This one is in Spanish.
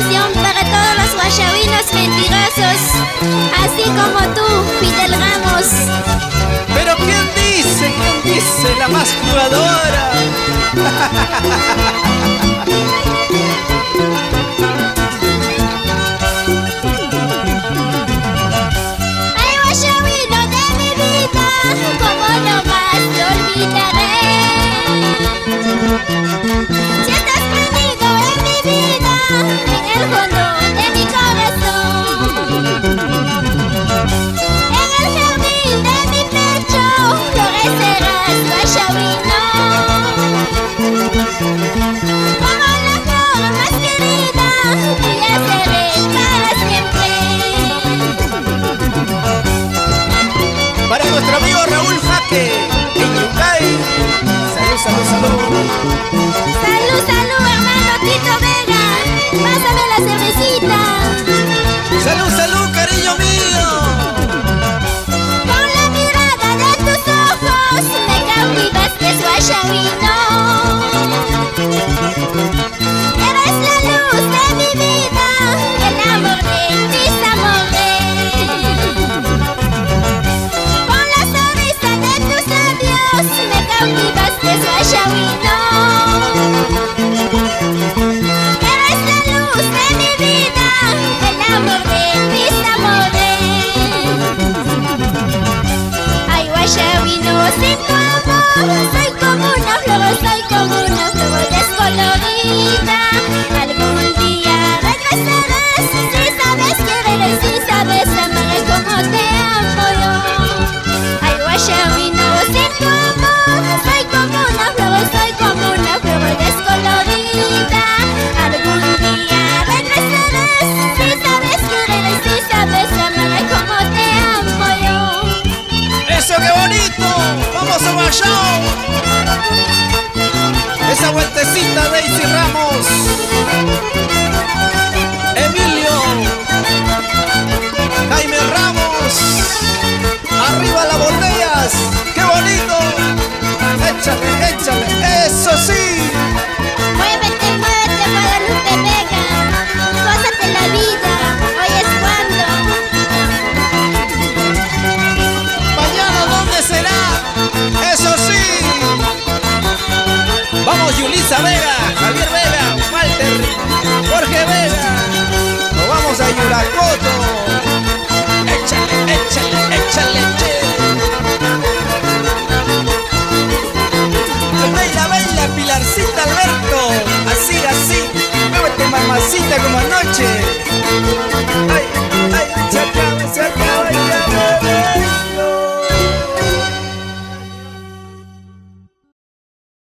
canción para todos los guayabinos mentirosos, así como tú, Fidel Ramos. Pero ¿quién dice? ¿Quién dice? La más jugadora. Ay, guayabino de mi vida, como no más te olvidaré. Si estás perdido en mi vida, en el fondo de mi corazón, en el jardín de mi pecho, florecerás, guayabino. Como la flor más querida, tuya seré para siempre. Para nuestro amigo Raúl Jaque, en Yucay. Salud, salud, salud. Salud, salud, hermano Tito Vega. Pásame la cervecita. Salud, salud, cariño mío. Con la mirada de tus ojos me cautivaste, guayabino. Eres la luz de mi vida, el amor de mis amores. Con la sonrisa de tus labios me cautivaste, guayabino. Eres la luz de mi vida, el amor de mis amores. Ay, guayabino, sin tu amor soy como una flor, soy como una flor descolorida. Algún día regresarás, si sabes querer, si sabes amar como te amo yo. Ay, guayabino, sin tu amor soy como una flor, soy como una flor descolorida. Algún día regresarás, si sabes querer, si sabes amar como te amo yo. ¡Eso, qué bonito! ¡Vamos a Guayao! Esa vueltecita, Daisy Ramos. Emilio. Jaime Ramos. Arriba las botellas. ¡Qué bonito! Échale, échale. ¡Eso sí! Muévete, muévete, Guadalupe Vega. Gózate la vida, hoy es cuando. Mañana, ¿dónde será? ¡Eso sí! Vamos, Yulisa Vega, Javier Vega, Walter, Jorge Vega. Nos vamos a Yuracoto. Échale, échale, échale, che. Baila, baila, Pilarcita Alberto. Así, así. Muévete, mamacita, como anoche.